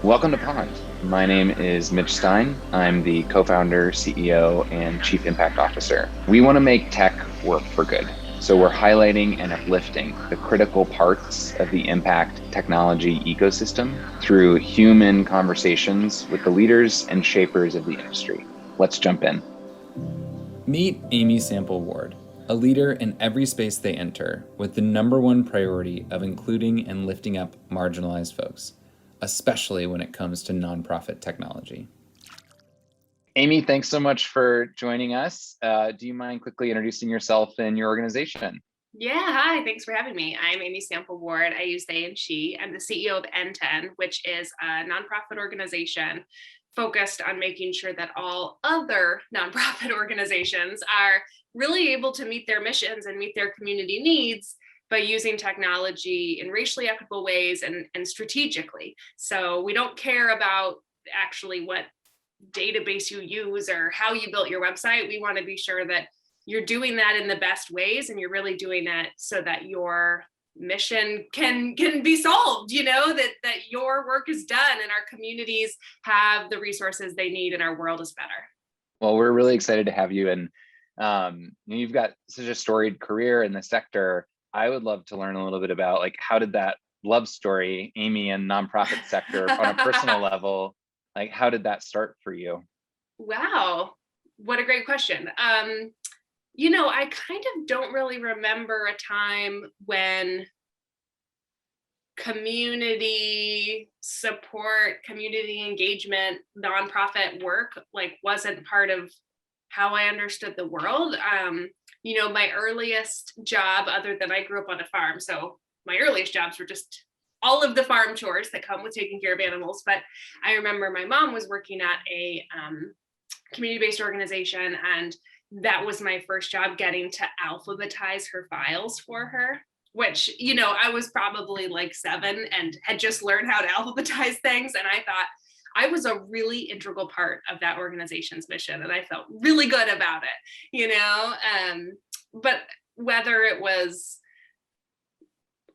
Welcome to Pond. My name is Mitch Stein. I'm the co-founder, CEO, and Chief Impact Officer. We want to make tech work for good. So we're highlighting and uplifting the critical parts of the impact technology ecosystem through human conversations with the leaders and shapers of the industry. Let's jump in. Meet Amy Sample Ward, a leader in every space they enter, with the number one priority of including and lifting up marginalized folks, especially when it comes to nonprofit technology. Amy, thanks so much for joining us. Do you mind quickly introducing yourself and your organization? Yeah, hi, thanks for having me. I'm Amy Sample Ward. I use they and she. I'm the CEO of nten, which is a nonprofit organization focused on making sure that all other nonprofit organizations are really able to meet their missions and meet their community needs by using technology in racially equitable ways and strategically. So we don't care about actually what database you use or how you built your website. We want to be sure that you're doing that in the best ways and you're really doing it so that your mission can be solved, that your work is done and our communities have the resources they need and our world is better. Well, we're really excited to have you. And you've got such a storied career in the sector. I would love to learn a little bit about how did that love story, Amy, and nonprofit sector on a personal level, how did that start for you? Wow, what a great question. I kind of don't really remember a time when community support, community engagement, nonprofit work wasn't part of how I understood the world. My earliest job, other than I grew up on a farm, so my earliest jobs were just all of the farm chores that come with taking care of animals. But I remember my mom was working at a community-based organization, and that was my first job, getting to alphabetize her files for her, which, I was probably like 7 and had just learned how to alphabetize things. And I thought I was a really integral part of that organization's mission. And I felt really good about it, but whether it was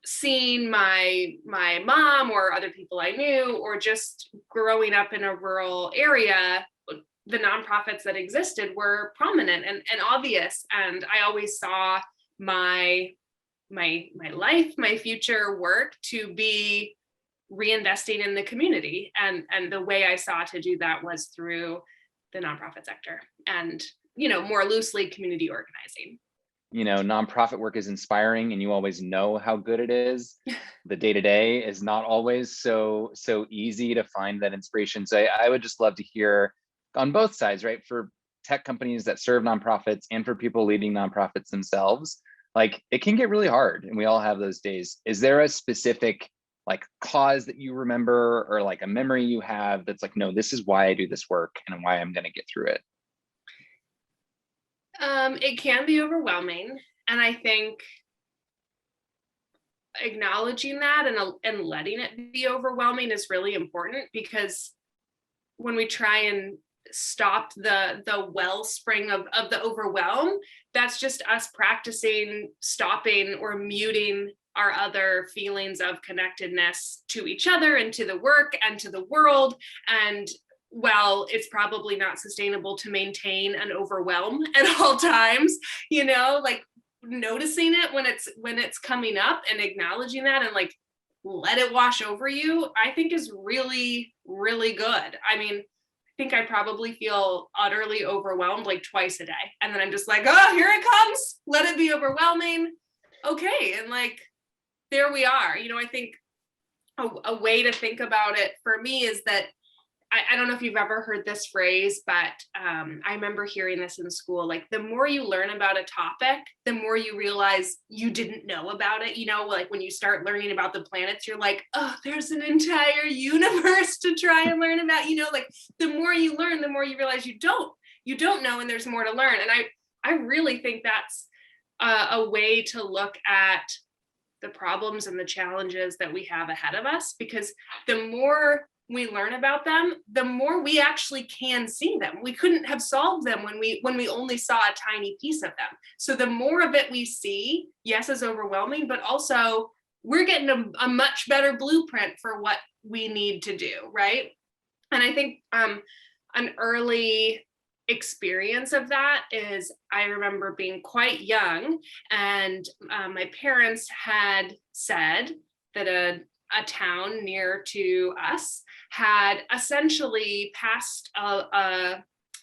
seeing my mom or other people I knew, or just growing up in a rural area, the nonprofits that existed were prominent and obvious. And I always saw my life, my future work to be reinvesting in the community. And the way I saw to do that was through the nonprofit sector and, more loosely community organizing. Nonprofit work is inspiring and you always know how good it is. The day-to-day is not always so easy to find that inspiration. So I would just love to hear on both sides, right? For tech companies that serve nonprofits and for people leading nonprofits themselves, it can get really hard and we all have those days. Is there a specific cause that you remember or a memory you have that's no, this is why I do this work and why I'm going to get through it? It can be overwhelming. And I think acknowledging that and letting it be overwhelming is really important, because when we try and stop the wellspring of the overwhelm, that's just us practicing stopping or muting our other feelings of connectedness to each other and to the work and to the world. And while it's probably not sustainable to maintain an overwhelm at all times, noticing it when it's coming up and acknowledging that and let it wash over you, I think is really, really good. I mean, I think I probably feel utterly overwhelmed twice a day. And then I'm just oh, here it comes. Let it be overwhelming. Okay. And there we are. I think a way to think about it for me is that I don't know if you've ever heard this phrase, but I remember hearing this in school. The more you learn about a topic, the more you realize you didn't know about it. When you start learning about the planets, you're oh, there's an entire universe to try and learn about. The more you learn, the more you realize you don't know, and there's more to learn. And I really think that's a way to look at the problems and the challenges that we have ahead of us, because the more we learn about them, the more we actually can see them. We couldn't have solved them when we only saw a tiny piece of them. So the more of it we see, yes, is overwhelming, but also we're getting a much better blueprint for what we need to do, right? And I think an early experience of that is I remember being quite young, and my parents had said that a town near to us had essentially passed a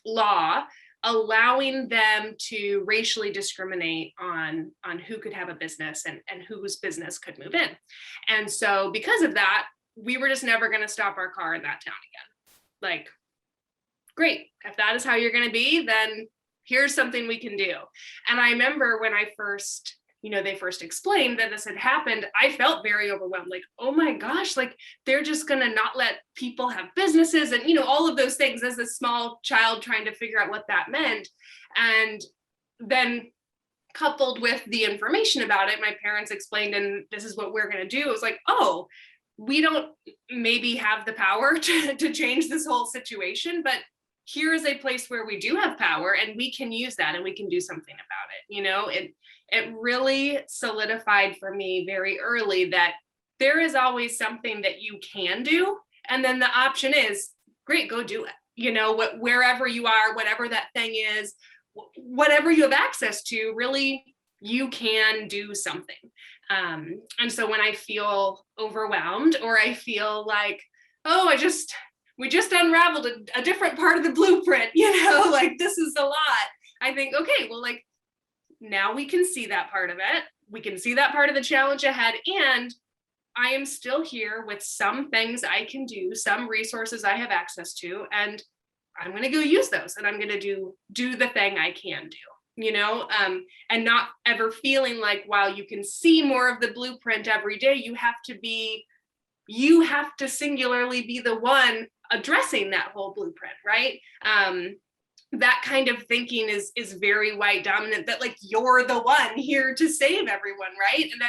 law allowing them to racially discriminate on who could have a business and whose business could move in. And so because of that, we were just never going to stop our car in that town again. Like, great, if that is how you're going to be, then here's something we can do. And I remember when I first, they first explained that this had happened, I felt very overwhelmed, like, oh my gosh, like they're just going to not let people have businesses and, all of those things as a small child trying to figure out what that meant. And then coupled with the information about it, my parents explained, and this is what we're going to do. It was like, oh, we don't maybe have the power to change this whole situation, but here is a place where we do have power and we can use that and we can do something about it. It really solidified for me very early that there is always something that you can do. And then the option is, great, go do it. Wherever you are, whatever that thing is, whatever you have access to, really, you can do something. And so when I feel overwhelmed or I feel like, oh, we just unraveled a different part of the blueprint, like this is a lot. I think, okay, well, like now we can see that part of it. We can see that part of the challenge ahead. And I am still here with some things I can do, some resources I have access to, and I'm going to go use those and I'm going to do the thing I can do, and not ever feeling like, while you can see more of the blueprint every day, you have to singularly be the one addressing that whole blueprint, right? That kind of thinking is very white dominant, that like you're the one here to save everyone, right? And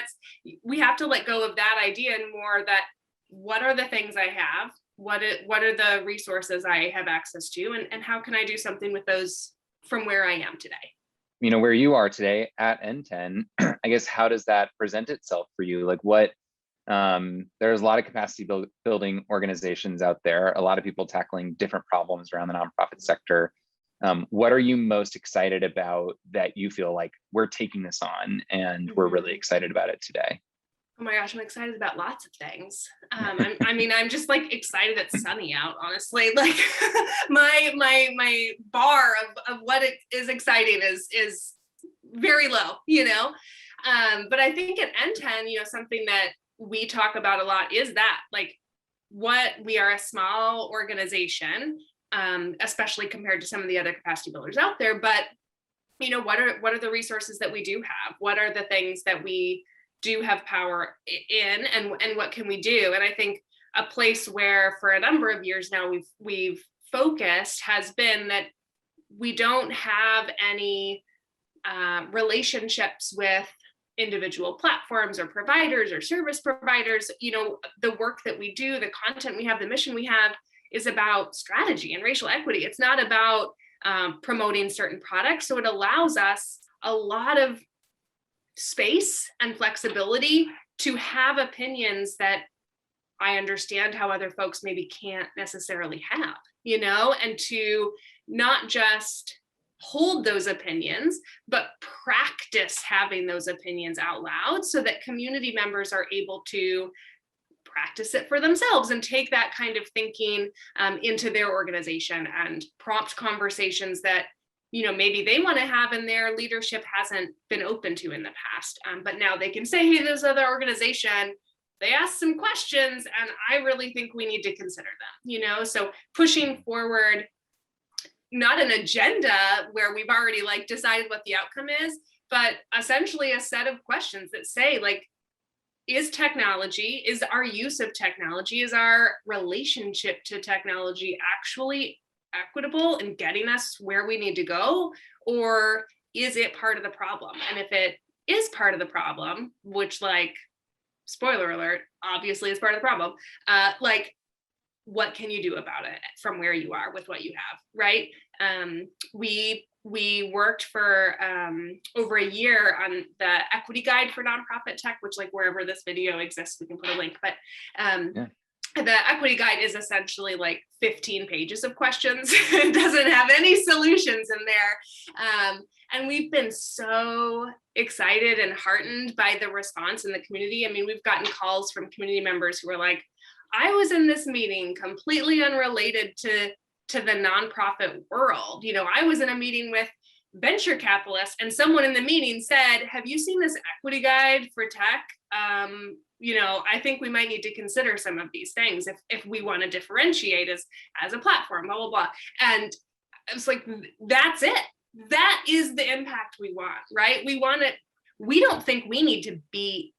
we have to let go of that idea and more that what are the things I have? What are the resources I have access to, and how can I do something with those from where I am today? Where you are today at nten, I guess, how does that present itself for you? Like there's a lot of capacity building organizations out there, a lot of people tackling different problems around the nonprofit sector. What are you most excited about that you feel like we're taking this on and we're really excited about it today? Oh my gosh, I'm excited about lots of things. I'm just like excited it's sunny out, honestly. Like my bar of what it is exciting is very low, But I think at nten, something that we talk about a lot is that, like, what we are a small organization, especially compared to some of the other capacity builders out there. But what are the resources that we do have? What are the things that we do have power in, and what can we do? And I think a place where for a number of years now we've focused has been that we don't have any relationships with individual platforms or providers or service providers. The work that we do, the content we have, the mission we have is about strategy and racial equity. It's not about promoting certain products. So it allows us a lot of space and flexibility to have opinions that I understand how other folks maybe can't necessarily have, and to not just hold those opinions, but practice having those opinions out loud so that community members are able to practice it for themselves and take that kind of thinking into their organization and prompt conversations that maybe they want to have and their leadership hasn't been open to in the past. But now they can say, hey, this other organization, they asked some questions and I really think we need to consider them, So pushing forward, not an agenda where we've already like decided what the outcome is, but essentially a set of questions that say, like, is our use of technology, is our relationship to technology actually equitable in getting us where we need to go, or is it part of the problem? And if it is part of the problem, which, like, spoiler alert, obviously is part of the problem, like, what can you do about it from where you are with what you have, right? We we worked for over a year on the equity guide for nonprofit tech, which, like, wherever this video exists, we can put a link. But Yeah. the equity guide is essentially like 15 pages of questions. It doesn't have any solutions in there. And we've been so excited and heartened by the response in the community. I mean, we've gotten calls from community members who are like, I was in this meeting completely unrelated to the nonprofit world. You know, I was in a meeting with venture capitalists, and someone in the meeting said, have you seen this equity guide for tech? You know, I think we might need to consider some of these things if we want to differentiate as a platform, blah, blah, blah. And it's like, that's it. That is the impact we want, right? We want it. We don't think we need to be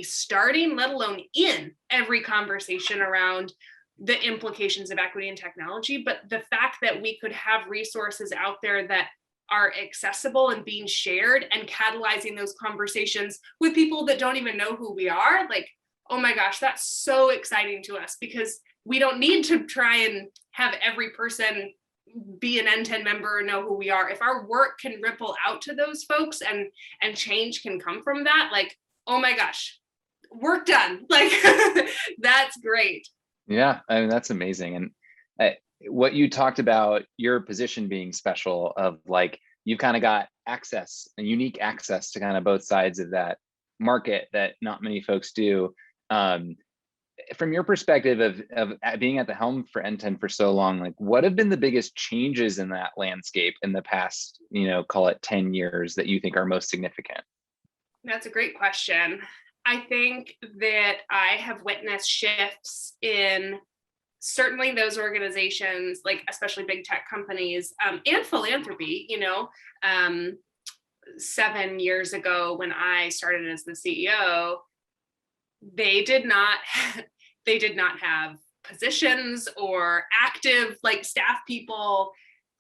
starting, let alone in every conversation around the implications of equity and technology, but the fact that we could have resources out there that are accessible and being shared and catalyzing those conversations with people that don't even know who we are, like, oh my gosh, that's so exciting to us, because we don't need to try and have every person be an nten member or know who we are. If our work can ripple out to those folks and change can come from that, like, oh my gosh, work done. Like, that's great. Yeah, I mean, that's amazing. And what you talked about, your position being special, of like, you've kind of got access, and unique access to kind of both sides of that market that not many folks do. From your perspective of being at the helm for nten for so long, like, what have been the biggest changes in that landscape in the past, you know, call it 10 years, that you think are most significant? That's a great question. I think that I have witnessed shifts in certainly those organizations, like especially big tech companies, and philanthropy. You know, 7 years ago when I started as the CEO, they did not have positions or active, like, staff people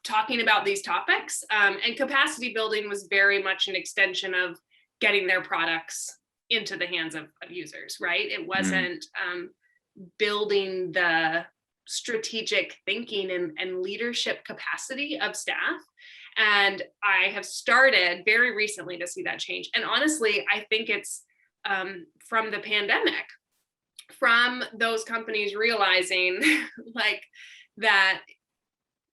talking about these topics. And capacity building was very much an extension of getting their products into the hands of users, right? It wasn't building the strategic thinking and leadership capacity of staff. And I have started very recently to see that change. And honestly, I think it's from the pandemic, from those companies realizing like that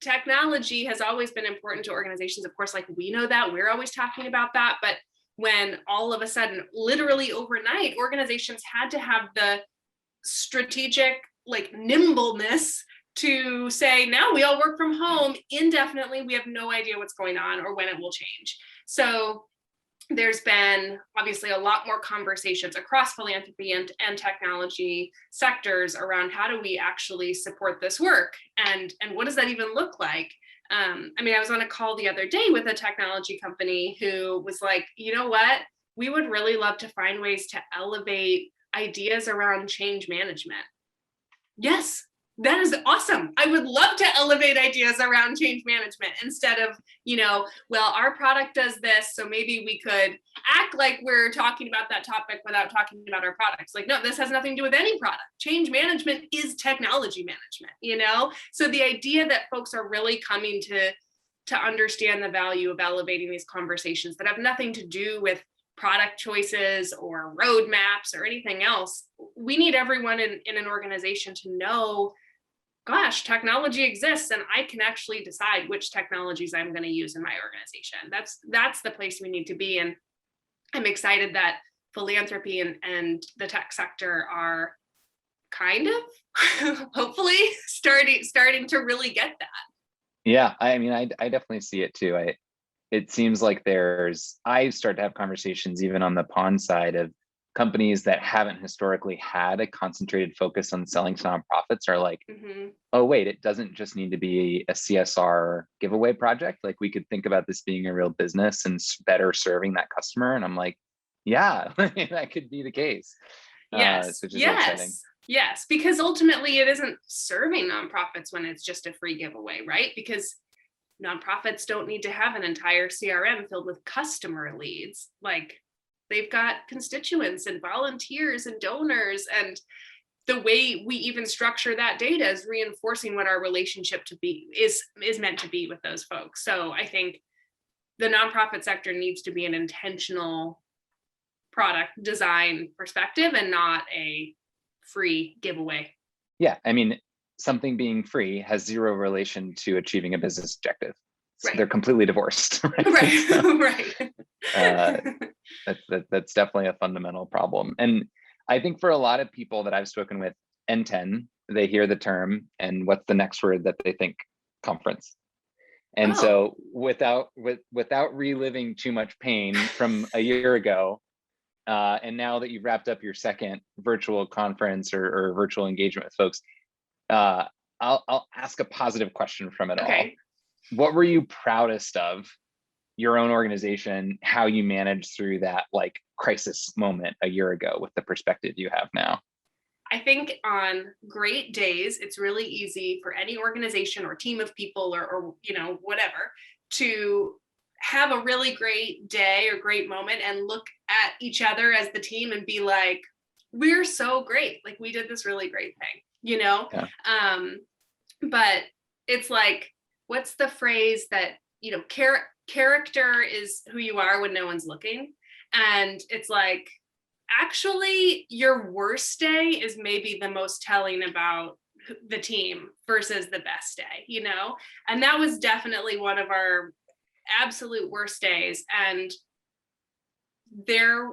technology has always been important to organizations. Of course, like, we know that, we're always talking about that, but when all of a sudden, literally overnight, organizations had to have the strategic, like, nimbleness to say, now we all work from home indefinitely. We have no idea what's going on or when it will change. So there's been obviously a lot more conversations across philanthropy and technology sectors around how do we actually support this work, and what does that even look like? I mean, I was on a call the other day with a technology company who was like, you know what, we would really love to find ways to elevate ideas around change management. Yes, that is awesome. I would love to elevate ideas around change management instead of, you know, well, our product does this, so maybe we could act like we're talking about that topic without talking about our products. Like, no, this has nothing to do with any product. Change management is technology management, you know? So the idea that folks are really coming to understand the value of elevating these conversations that have nothing to do with product choices or roadmaps or anything else. We need everyone in an organization to know, gosh, technology exists, and I can actually decide which technologies I'm going to use in my organization. That's the place we need to be. And I'm excited that philanthropy and the tech sector are kind of hopefully starting to really get that. Yeah, I mean, I definitely see it too. It seems like I start to have conversations even on the pond side of companies that haven't historically had a concentrated focus on selling to nonprofits are like, oh, wait, it doesn't just need to be a CSR giveaway project. Like, we could think about this being a real business and better serving that customer. And I'm like, yeah, that could be the case. Yes, yes, because ultimately it isn't serving nonprofits when it's just a free giveaway, right? Because nonprofits don't need to have an entire CRM filled with customer leads. Like, they've got constituents and volunteers and donors, and the way we even structure that data is reinforcing what our relationship is meant to be with those folks. So I think the nonprofit sector needs to be an intentional product design perspective and not a free giveaway. Yeah, I mean, something being free has zero relation to achieving a business objective. Right. They're completely divorced. Right. Right. So, Right. that's definitely a fundamental problem. And I think for a lot of people that I've spoken with, nten, they hear the term, and what's the next word that they think? Conference. And so without reliving too much pain from a year ago, and now that you've wrapped up your second virtual conference or virtual engagement with folks, I'll ask a positive question from it all. What were you proudest of your own organization, how you managed through that like crisis moment a year ago with the perspective you have now? I think on great days, it's really easy for any organization or team of people or you know, whatever, to have a really great day or great moment and look at each other as the team and be like, we're so great. Like we did this really great thing, you know? Yeah. But it's like, what's the phrase that, you know, character is who you are when no one's looking. And it's like, actually, your worst day is maybe the most telling about the team versus the best day, you know? And that was definitely one of our absolute worst days. And there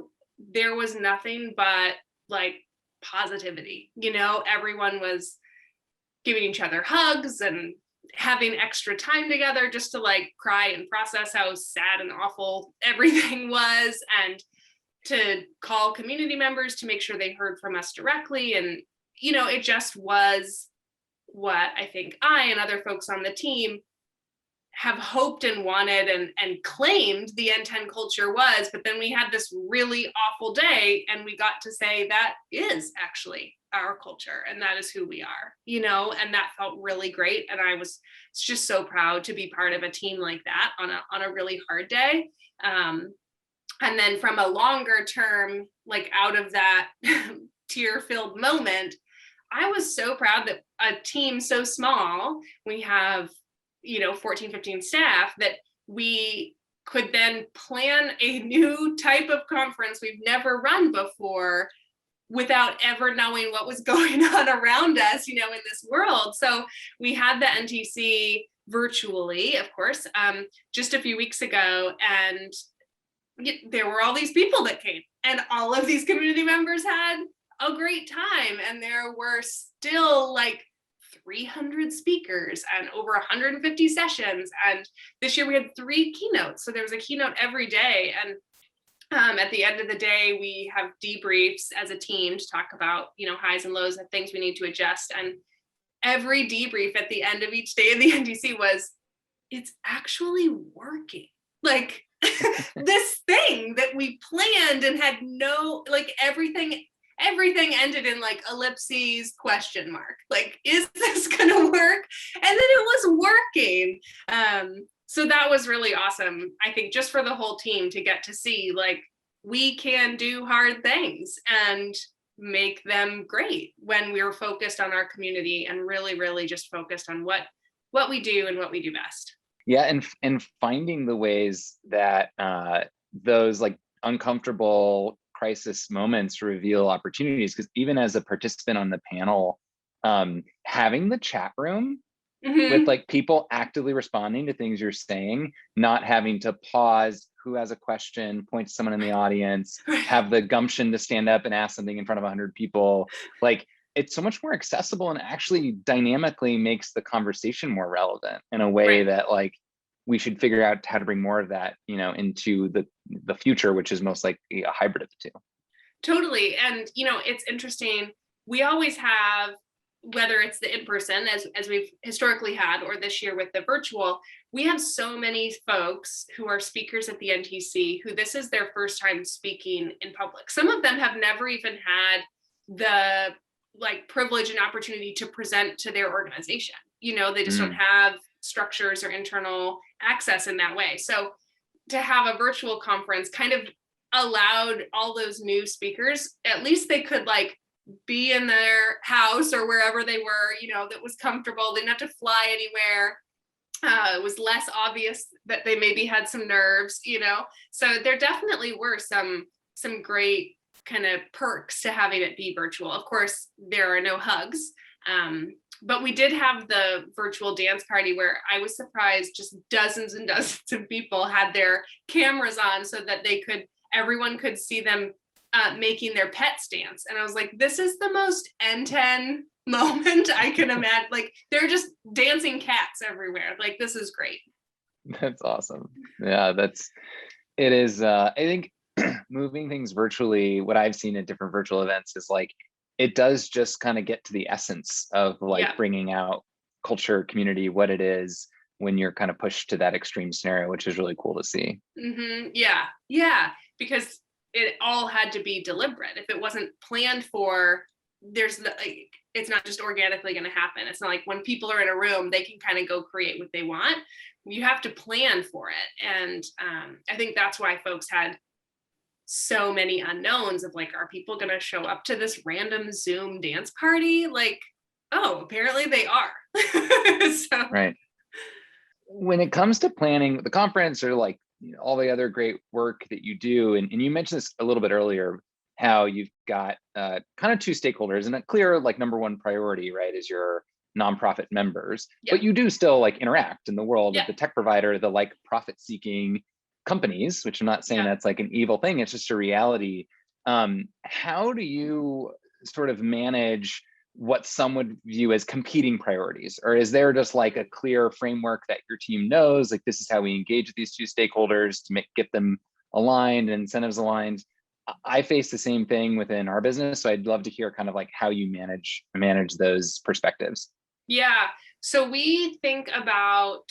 was nothing but like positivity, you know? Everyone was giving each other hugs and having extra time together just to like cry and process how sad and awful everything was, and to call community members to make sure they heard from us directly. And, you know, it just was what I think I and other folks on the team have hoped and wanted and claimed the nten culture was. But then we had this really awful day and we got to say that is actually our culture and that is who we are, you know, and that felt really great. And I was just so proud to be part of a team like that on a really hard day. And then from a longer term, like out of that tear-filled moment, I was so proud that a team so small, we have, you know, 14, 15 staff, that we could then plan a new type of conference we've never run before without ever knowing what was going on around us, you know, in this world. So we had the NTC virtually, of course, just a few weeks ago, and there were all these people that came, and all of these community members had a great time, and there were still like 300 speakers and over 150 sessions. And this year we had 3 keynotes, so there was a keynote every day. And at the end of the day, we have debriefs as a team to talk about, you know, highs and lows and things we need to adjust. And every debrief at the end of each day of the NTC was, it's actually working. Like this thing that we planned and had no, like everything ended in like ellipses, question mark. Like, is this gonna work? And then it was working. So that was really awesome. I think just for the whole team to get to see, like, we can do hard things and make them great when we're focused on our community and really, really just focused on what we do and what we do best. Yeah, and finding the ways that those like uncomfortable crisis moments reveal opportunities. Because even as a participant on the panel, having the chat room with like people actively responding to things you're saying, not having to pause, who has a question, point to someone in the audience, have the gumption to stand up and ask something in front of 100 people, like it's so much more accessible and actually dynamically makes the conversation more relevant in a way that like we should figure out how to bring more of that, you know, into the future, which is most likely a hybrid of the two. Totally. And, you know, it's interesting. We always have, whether it's the in-person as we've historically had, or this year with the virtual, we have so many folks who are speakers at the NTC who this is their first time speaking in public. Some of them have never even had the like privilege and opportunity to present to their organization. You know, they just don't have structures or internal access in that way. So to have a virtual conference kind of allowed all those new speakers, at least they could like be in their house or wherever they were, you know, that was comfortable. They didn't have to fly anywhere. It was less obvious that they maybe had some nerves, you know. So there definitely were some great kind of perks to having it be virtual. Of course, there are no hugs. But we did have the virtual dance party where I was surprised just dozens and dozens of people had their cameras on so that everyone could see them making their pets dance. And I was like, this is the most nten moment I can imagine. Like, they're just dancing cats everywhere. Like, this is great. That's awesome. Yeah, it is. I think moving things virtually, what I've seen at different virtual events is like, it does just kind of get to the essence of like Yeah. bringing out culture, community, what it is when you're kind of pushed to that extreme scenario, which is really cool to see. Yeah. Yeah. Because it all had to be deliberate. If it wasn't planned for, it's not just organically going to happen. It's not like when people are in a room, they can kind of go create what they want. You have to plan for it. And I think that's why folks had so many unknowns of like, are people going to show up to this random Zoom dance party? Like, oh, apparently they are. So, Right. When it comes to planning the conference or like all the other great work that you do, and you mentioned this a little bit earlier, how you've got kind of two stakeholders and a clear like number one priority, right, is your nonprofit members, yeah, but you do still like interact in the world yeah, of the tech provider, the like profit seeking companies, which I'm not saying yeah. that's like an evil thing, it's just a reality. How do you sort of manage what some would view as competing priorities? Or is there just like a clear framework that your team knows, like this is how we engage with these two stakeholders to get them aligned and incentives aligned? I face the same thing within our business. So I'd love to hear kind of like how you manage those perspectives. Yeah. So we think about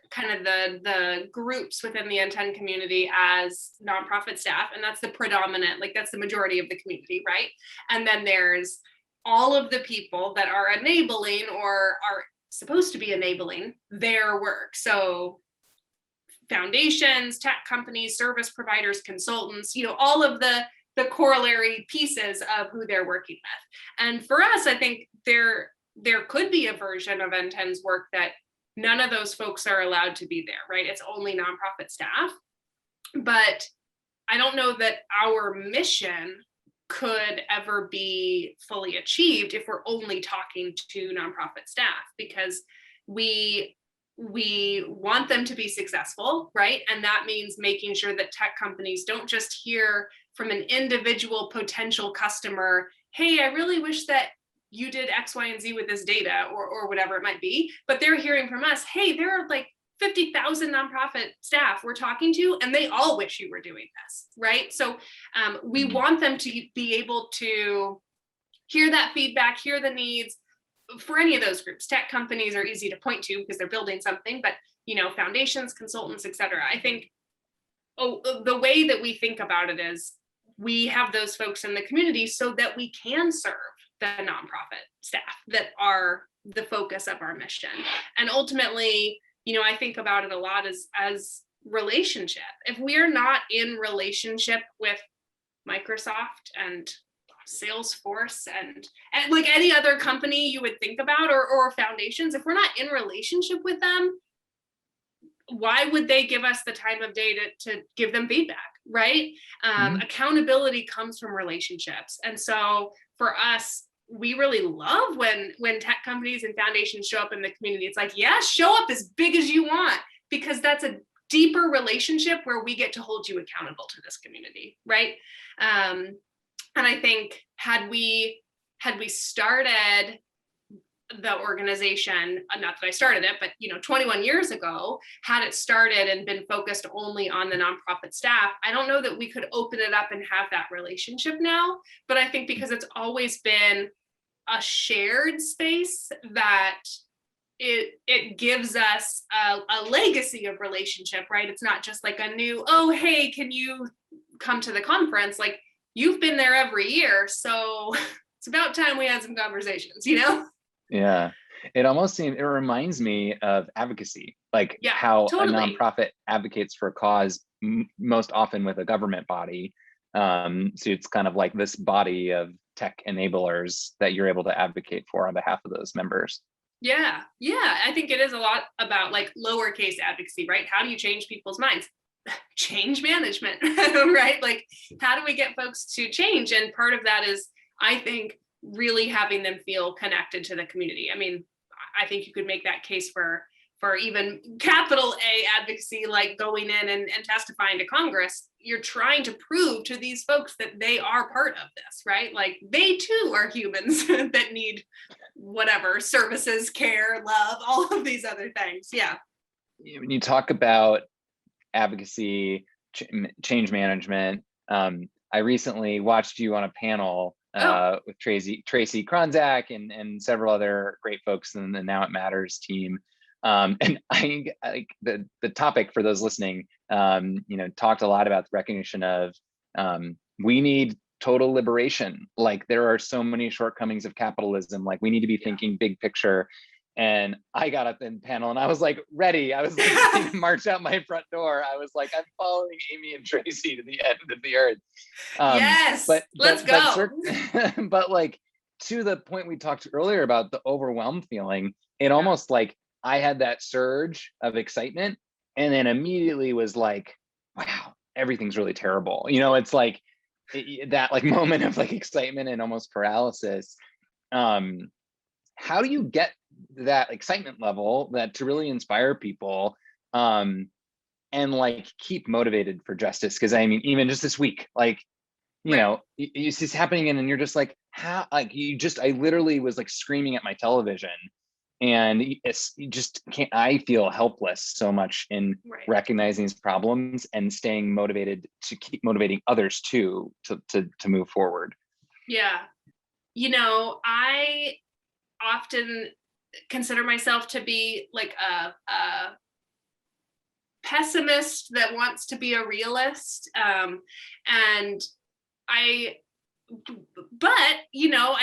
kind of the groups within the nten community as nonprofit staff, and that's the predominant, like that's the majority of the community, right? And then there's all of the people that are enabling or are supposed to be enabling their work. So foundations, tech companies, service providers, consultants, you know, all of the corollary pieces of who they're working with. And for us, I think there could be a version of nten's work that none of those folks are allowed to be there, right? It's only nonprofit staff. But I don't know that our mission could ever be fully achieved if we're only talking to nonprofit staff, because we want them to be successful, right? And that means making sure that tech companies don't just hear from an individual potential customer, hey, I really wish that you did X, Y, and Z with this data, or whatever it might be, but they're hearing from us, hey, there are like 50,000 nonprofit staff we're talking to, and they all wish you were doing this, right? So we want them to be able to hear that feedback, hear the needs for any of those groups. Tech companies are easy to point to because they're building something, but you know, foundations, consultants, et cetera. I think the way that we think about it is we have those folks in the community so that we can serve the nonprofit staff that are the focus of our mission. And ultimately, you know, I think about it a lot as relationship. If we're not in relationship with Microsoft and Salesforce and like any other company you would think about, or foundations, if we're not in relationship with them, why would they give us the time of day to give them feedback, right? Accountability comes from relationships. And so for us, we really love when tech companies and foundations show up in the community. It's like, yeah, show up as big as you want, because that's a deeper relationship where we get to hold you accountable to this community, right? And I think had we started the organization, not that I started it, but you know, 21 years ago, had it started and been focused only on the nonprofit staff, I don't know that we could open it up and have that relationship now. But I think because it's always been a shared space, that it gives us a legacy of relationship, right? It's not just like a new, oh, hey, can you come to the conference? Like, you've been there every year, so it's about time we had some conversations, you know? Yeah, it reminds me of advocacy, like how totally. a nonprofit advocates for a cause most often with a government body. So it's kind of like this body of tech enablers that you're able to advocate for on behalf of those members. Yeah. Yeah. I think it is a lot about like lowercase advocacy, right? How do you change people's minds? Change management, right? Like, how do we get folks to change? And part of that is, I think, really having them feel connected to the community. I mean, I think you could make that case for even capital A advocacy, like going in and testifying to Congress. You're trying to prove to these folks that they are part of this, right? Like they too are humans that need whatever services, care, love, all of these other things. Yeah. When you talk about advocacy, change management, I recently watched you on a panel with Tracy Kronzak and several other great folks in the Now It Matters team. And I like the topic for those listening, talked a lot about the recognition of we need total liberation. Like there are so many shortcomings of capitalism. Like we need to be thinking big picture. And I got up in panel and I was like ready. I was like ready to march out my front door. I was like, I'm following Amy and Tracy to the end of the earth. Yes, let's go. But like to the point we talked earlier about the overwhelmed feeling, it almost like I had that surge of excitement and then immediately was like, wow, everything's really terrible. It's like that like moment of like excitement and almost paralysis. How do you get that excitement level that to really inspire people and like keep motivated for justice? Because I mean, even just this week, like, it's just happening and you're just like, how, like I literally was like screaming at my television and you just can't, I feel helpless so much in recognizing these problems and staying motivated to keep motivating others too, to move forward. Yeah. I often consider myself to be like a pessimist that wants to be a realist. And I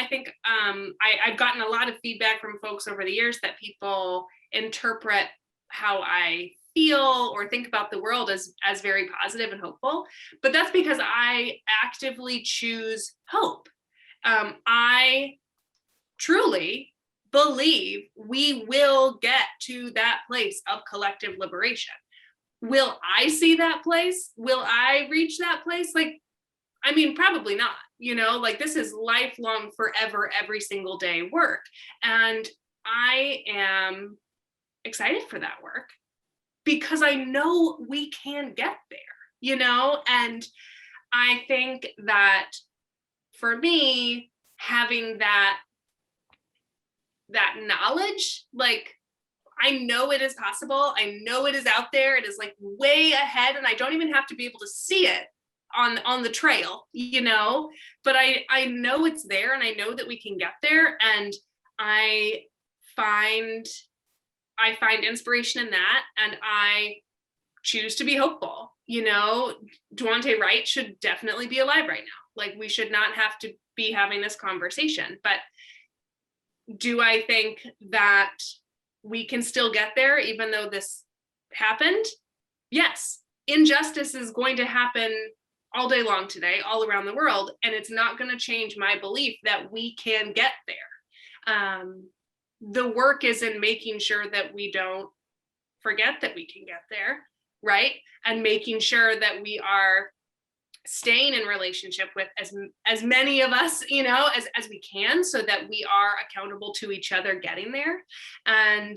think I've gotten a lot of feedback from folks over the years that people interpret how I feel or think about the world as very positive and hopeful. But that's because I actively choose hope. I truly believe we will get to that place of collective liberation. Will I see that place? Will I reach that place? Like, I mean, probably not, like this is lifelong, forever, every single day work. And I am excited for that work because I know we can get there, and I think that for me, having that knowledge, like I know it is possible. I know it is out there. It is like way ahead and I don't even have to be able to see it on the trail, but I know it's there and I know that we can get there. And I find inspiration in that. And I choose to be hopeful. Duante Wright should definitely be alive right now. Like we should not have to be having this conversation, but do I think that we can still get there even though this happened? Yes. Injustice is going to happen all day long today, all around the world, and it's not going to change my belief that we can get there. The work is in making sure that we don't forget that we can get there, right? And making sure that we are staying in relationship with as many of us, as we can, so that we are accountable to each other getting there, and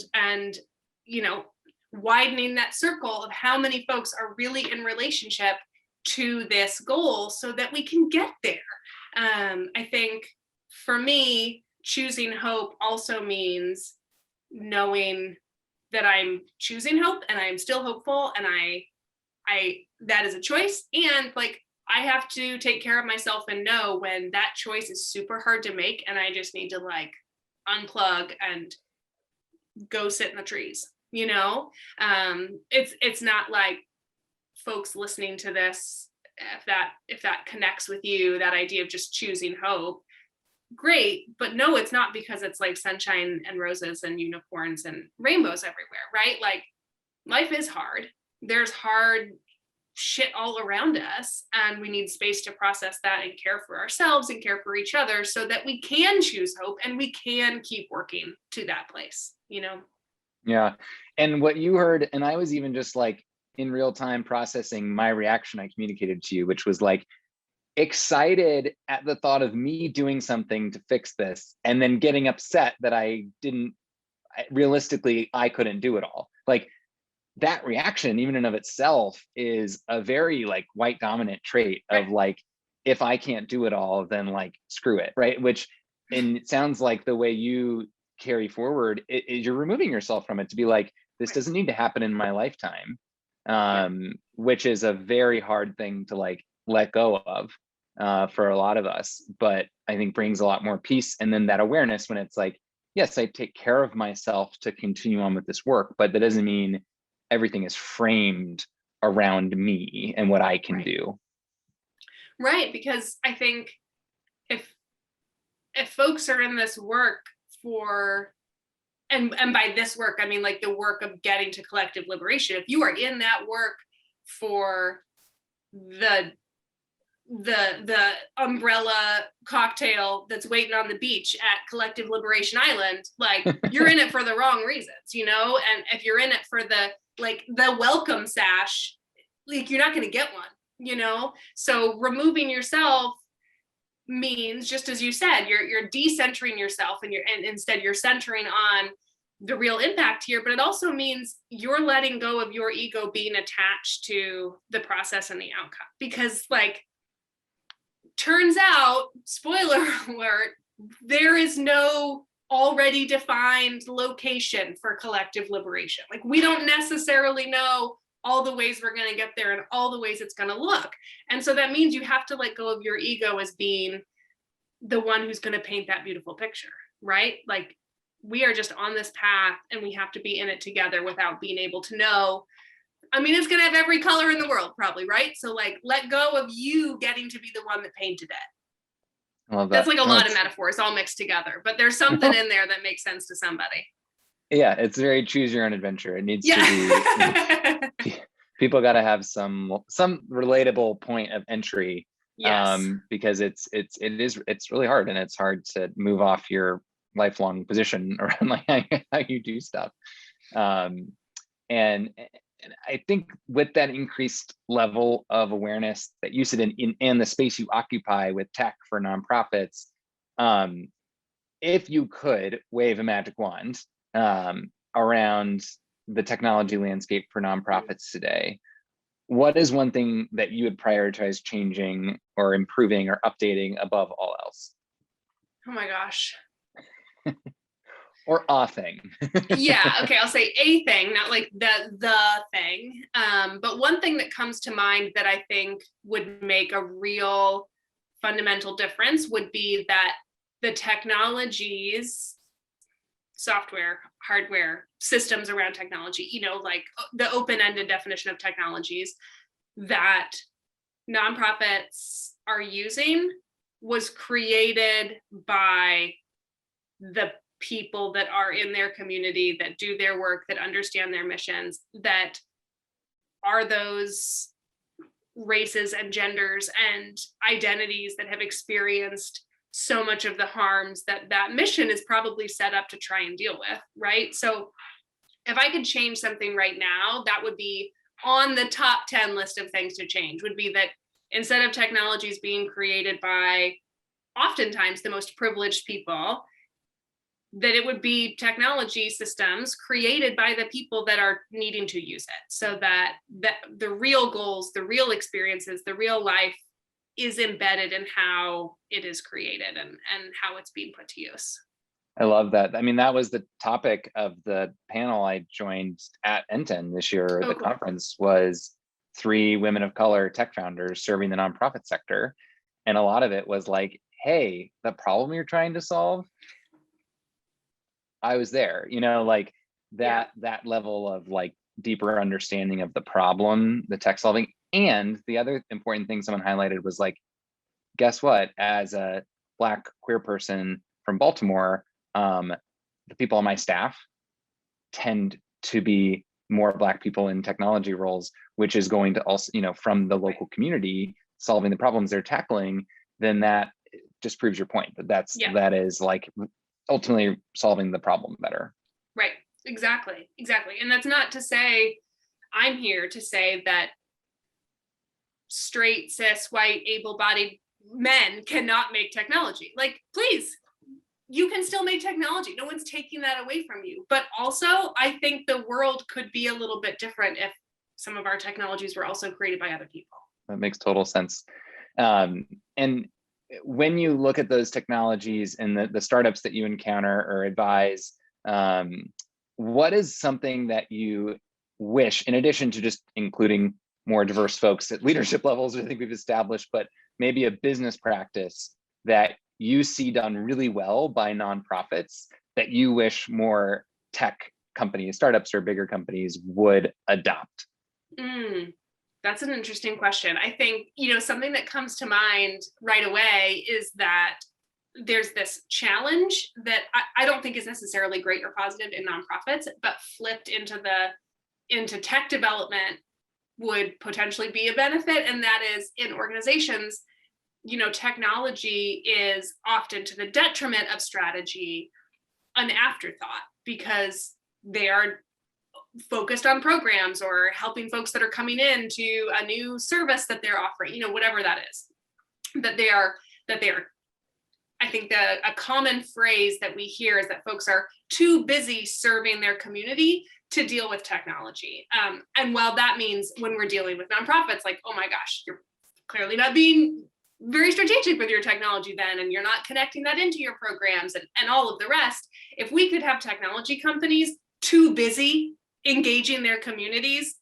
widening that circle of how many folks are really in relationship to this goal so that we can get there. I think for me, choosing hope also means knowing that I'm choosing hope and I'm still hopeful, and I that is a choice, and like I have to take care of myself and know when that choice is super hard to make and I just need to like unplug and go sit in the trees. It's not like folks listening to this, if that connects with you, that idea of just choosing hope, great, but no, it's not because it's like sunshine and roses and unicorns and rainbows everywhere, right? Like life is hard. There's hard shit all around us, and we need space to process that and care for ourselves and care for each other so that we can choose hope and we can keep working to that place, you know? Yeah. And what you heard, and I was even just like in real time processing my reaction I communicated to you, which was like excited at the thought of me doing something to fix this, and then getting upset that realistically, I couldn't do it all. Like that reaction, even in of itself, is a very like white dominant trait of like, if I can't do it all, then like screw it, right? Which, and it sounds like the way you carry forward, you're removing yourself from it to be like, this doesn't need to happen in my lifetime, which is a very hard thing to like let go of for a lot of us, but I think brings a lot more peace. And then that awareness when it's like, yes, I take care of myself to continue on with this work, but that doesn't mean everything is framed around me and what I can do. Right, because I think if folks are in this work for, and by this work, I mean like the work of getting to collective liberation, if you are in that work for the umbrella cocktail that's waiting on the beach at Collective Liberation Island, like you're in it for the wrong reasons, you know? And if you're in it for the welcome sash, like you're not going to get one, you know? So removing yourself means, just as you said, you're decentering yourself, and instead you're centering on the real impact here. But it also means you're letting go of your ego being attached to the process and the outcome, because like, turns out, spoiler alert, there is no already defined location for collective liberation. Like we don't necessarily know all the ways we're going to get there and all the ways it's going to look. And so that means you have to let go of your ego as being the one who's going to paint that beautiful picture, right? Like we are just on this path and we have to be in it together without being able to know. I mean, it's going to have every color in the world, probably, right? So, like, let go of you getting to be the one that painted it. I love that. That's like a lot of metaphors all mixed together, but there's something in there that makes sense to somebody. Yeah, it's very choose your own adventure. It needs to be, people got to have some relatable point of entry, because it's really hard, and it's hard to move off your lifelong position around like how you do stuff. And I think with that increased level of awareness that you said in the space you occupy with tech for nonprofits, if you could wave a magic wand around the technology landscape for nonprofits today, what is one thing that you would prioritize changing or improving or updating above all else? Oh my gosh. Or a thing. Yeah, okay, I'll say a thing, not like the thing. But one thing that comes to mind that I think would make a real fundamental difference would be that the technologies, software, hardware, systems around technology, you know, like the open-ended definition of technologies that nonprofits are using was created by the people that are in their community, that do their work, that understand their missions, that are those races and genders and identities that have experienced so much of the harms that that mission is probably set up to try and deal with, right? So if I could change something right now, that would be on the top 10 list of things to change, would be that instead of technologies being created by oftentimes the most privileged people, that it would be technology systems created by the people that are needing to use it, so that the real goals, the real experiences, the real life is embedded in how it is created and how it's being put to use. I love that. I mean, that was the topic of the panel I joined at nten this year. The conference was 3 women of color tech founders serving the nonprofit sector. And a lot of it was like, hey, the problem you're trying to solve, I was there, you know, like that level of like deeper understanding of the problem, the tech solving. And the other important thing someone highlighted was like, guess what? As a Black queer person from Baltimore, the people on my staff tend to be more Black people in technology roles, which is going to also, from the local community solving the problems they're tackling, then that just proves your point that is like ultimately solving the problem better. Right. Exactly. And that's not to say, I'm here to say that straight, cis, white, able-bodied men cannot make technology. Like, please, you can still make technology. No one's taking that away from you. But also, I think the world could be a little bit different if some of our technologies were also created by other people. That makes total sense. And when you look at those technologies and the startups that you encounter or advise, what is something that you wish, in addition to just including more diverse folks at leadership levels, I think we've established, but maybe a business practice that you see done really well by nonprofits that you wish more tech companies, startups or bigger companies would adopt? That's an interesting question. I think, something that comes to mind right away is that there's this challenge that I don't think is necessarily great or positive in nonprofits, but flipped into tech development would potentially be a benefit. And that is, in organizations, technology is often, to the detriment of strategy, an afterthought, because they are focused on programs or helping folks that are coming in to a new service that they're offering, whatever that is, that they are, I think a common phrase that we hear is that folks are too busy serving their community to deal with technology. And while that means when we're dealing with nonprofits, like, oh my gosh, you're clearly not being very strategic with your technology then, and you're not connecting that into your programs and all of the rest. If we could have technology companies too busy engaging their communities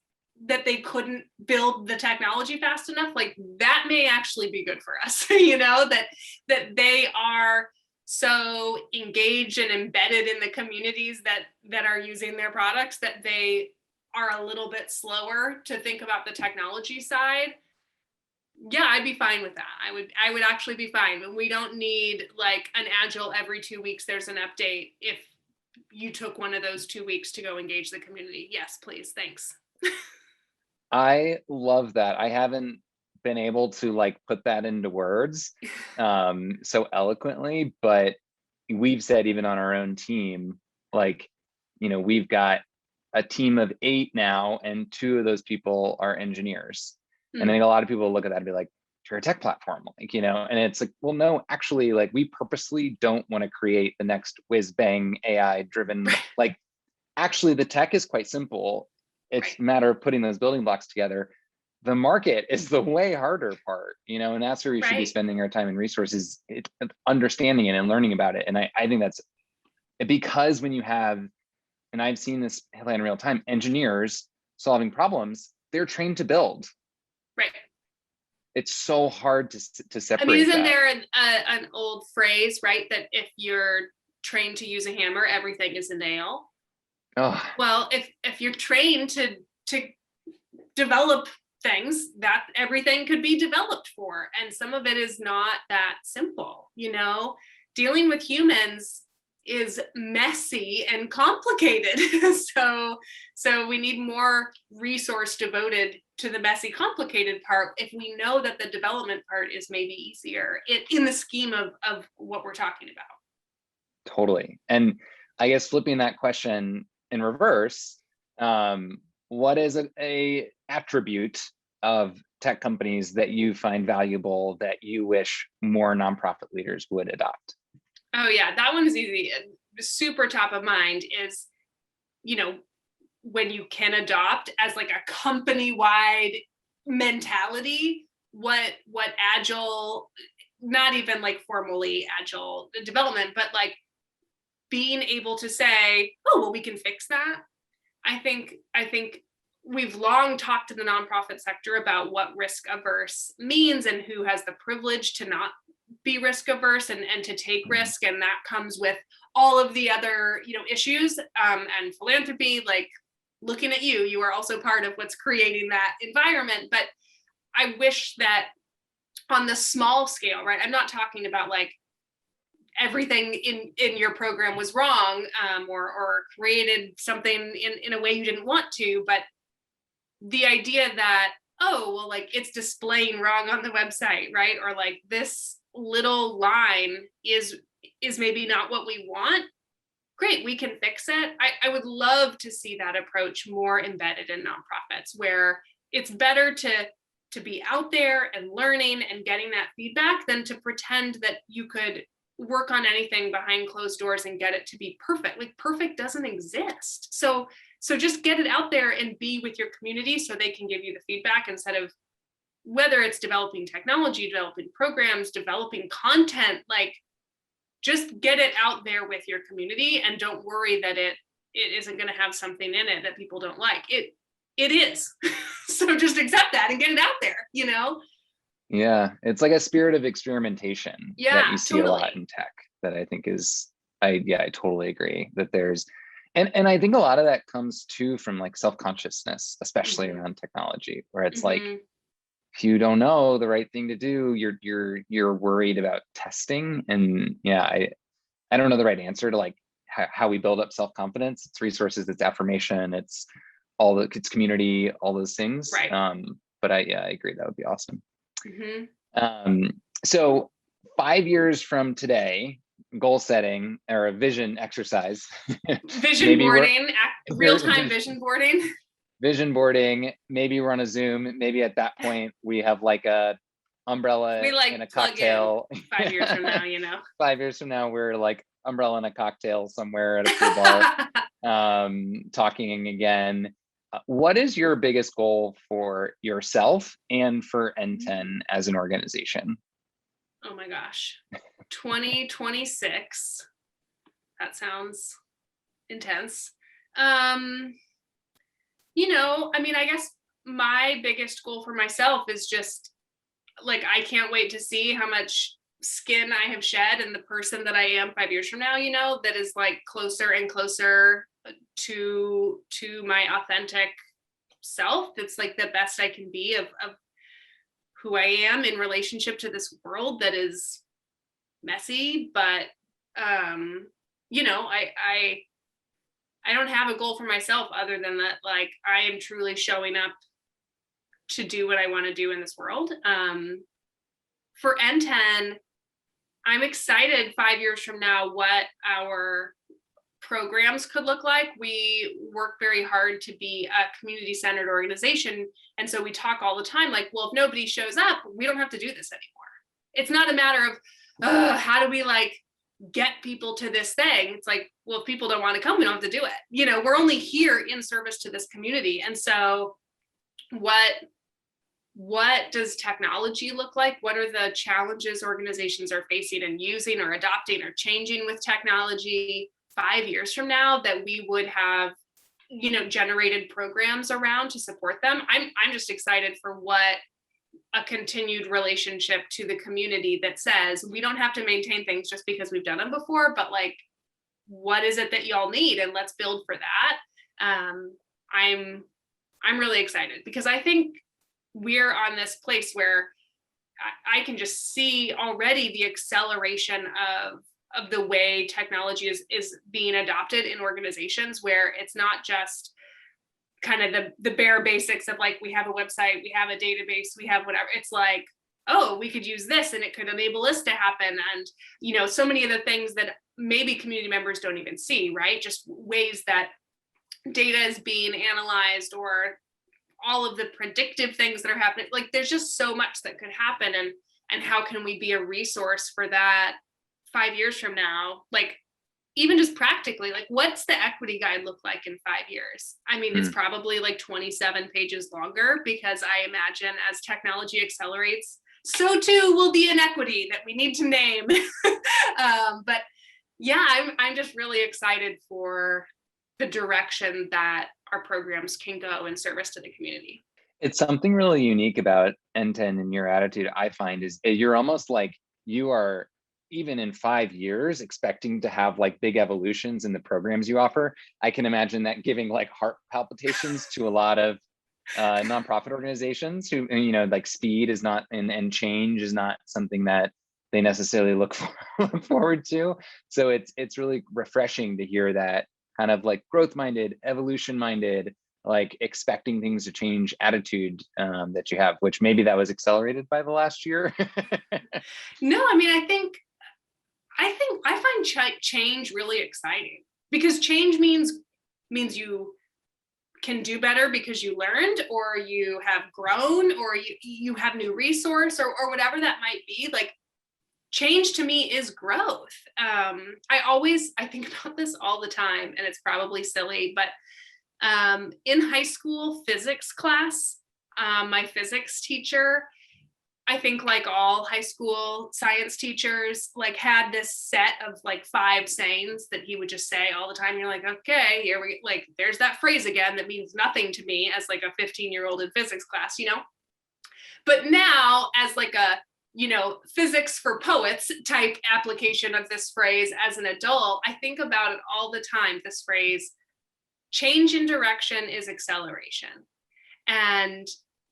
that they couldn't build the technology fast enough, like, that may actually be good for us, that they are so engaged and embedded in the communities that are using their products that they are a little bit slower to think about the technology side. Yeah, I'd be fine with that. I would actually be fine. And we don't need like an agile every 2 weeks there's an update. If you took one of those 2 weeks to go engage the community, yes, please, thanks. I love that. I haven't been able to like put that into words so eloquently, but we've said even on our own team, like, we've got a team of 8 now, and 2 of those people are engineers. And I think a lot of people look at that and be like, you're a tech platform, like, and it's like, well, no, actually, like, we purposely don't want to create the next whiz bang AI driven, like, actually the tech is quite simple. It's a matter of putting those building blocks together. The market is the way harder part, and that's where we should be spending our time and resources, understanding it and learning about it. And I think that's because when you have, and I've seen this in real time, engineers solving problems, they're trained to build. Right. It's so hard to separate. I mean, isn't there an old phrase, right, that if you're trained to use a hammer, everything is a nail? Oh. Well, if you're trained to develop things, that everything could be developed for, and some of it is not that simple. Dealing with humans is messy and complicated. So we need more resource devoted to the messy, complicated part if we know that the development part is maybe easier in the scheme of what we're talking about. Totally. And I guess flipping that question in reverse, what is a attribute of tech companies that you find valuable that you wish more nonprofit leaders would adopt? Oh yeah, that one is easy. Super top of mind is, when you can adopt as like a company-wide mentality, what agile, not even like formally agile development, but like being able to say, oh, well, we can fix that. I think we've long talked to the nonprofit sector about what risk averse means and who has the privilege to not be risk averse and to take risk. And that comes with all of the other, issues and philanthropy, like looking at you are also part of what's creating that environment. But I wish that on the small scale, right? I'm not talking about like everything in your program was wrong, or created something in a way you didn't want to. But the idea that, oh, well, like it's displaying wrong on the website, right? Or like this little line is maybe not what we want. Great, we can fix it. I would love to see that approach more embedded in nonprofits, where it's better to be out there and learning and getting that feedback than to pretend that you could work on anything behind closed doors and get it to be perfect. Like perfect doesn't exist. So just get it out there and be with your community so they can give you the feedback, instead of, whether it's developing technology, developing programs, developing content, like just get it out there with your community, and don't worry that it isn't going to have something in it that people don't like. It is. So just accept that and get it out there, you know? Yeah, it's like a spirit of experimentation that you see a lot in tech, that I think is, I totally agree that there's, and I think a lot of that comes too from like self-consciousness, especially around technology, where it's like, if you don't know the right thing to do, you're worried about testing. And I don't know the right answer to like how we build up self-confidence. It's resources, it's affirmation, it's it's community, all those things. Right. But I agree, that would be awesome. So 5 years from today, goal setting or a vision exercise. Vision boarding, real-time vision boarding. Vision boarding. Maybe we're on a Zoom. Maybe at that point we have like a umbrella and a cocktail. 5 years from now, you know. 5 years from now, we're like umbrella and a cocktail somewhere at a pool bar, talking again. What is your biggest goal for yourself and for nten as an organization? Oh my gosh, 2026. That sounds intense. You know, I mean, I guess my biggest goal for myself is just like, I can't wait to see how much skin I have shed and the person that I am 5 years from now, you know, that is like closer and closer to my authentic self. That's like the best I can be of who I am in relationship to this world that is messy. But you know, I don't have a goal for myself other than that, like, I am truly showing up to do what I want to do in this world. For nten, I'm excited 5 years from now what our programs could look like. We work very hard to be a community-centered organization. And so we talk all the time, like, well, if nobody shows up, we don't have to do this anymore. It's not a matter of, how do we like get people to this thing? It's like, well, if people don't want to come, we don't have to do it. You know, we're only here in service to this community. And so what does technology look like? What are the challenges organizations are facing and using or adopting or changing with technology 5 years from now that we would have, you know, generated programs around to support them? I'm just excited for what a continued relationship to the community that says we don't have to maintain things just because we've done them before, but like, what is it that y'all need, and let's build for that. I'm really excited because I think we're on this place where I can just see already the acceleration of the way technology is being adopted in organizations, where it's not just kind of the bare basics of like, we have a website, we have a database, we have whatever. It's like, oh, we could use this and it could enable this to happen. And, you know, so many of the things that maybe community members don't even see, right? Just ways that data is being analyzed, or all of the predictive things that are happening. Like, there's just so much that could happen. And how can we be a resource for that 5 years from now? Like, even just practically, like, what's the equity guide look like in 5 years? I mean, it's probably like 27 pages longer, because I imagine as technology accelerates, so too will the inequity that we need to name. But yeah, I'm just really excited for the direction that our programs can go in service to the community. It's something really unique about nten and your attitude, I find, is you're almost like, you are, even in 5 years, expecting to have like big evolutions in the programs you offer. I can imagine that giving like heart palpitations to a lot of nonprofit organizations who, you know, like speed is not, and change is not something that they necessarily look forward to. So it's really refreshing to hear that kind of like growth minded, evolution minded, like expecting things to change attitude that you have, which maybe that was accelerated by the last year. No, I mean, I find change really exciting, because change means you can do better because you learned, or you have grown, or you have new resource, or whatever that might be. Like, change to me is growth. I think about this all the time, and it's probably silly, but in high school physics class, my physics teacher, I think like all high school science teachers, like had this set of like 5 sayings that he would just say all the time. You're like, okay, here we like, there's that phrase again that means nothing to me as like a 15-year-old in physics class, you know? But now as like a, you know, physics for poets type application of this phrase as an adult, I think about it all the time, this phrase, change in direction is acceleration. And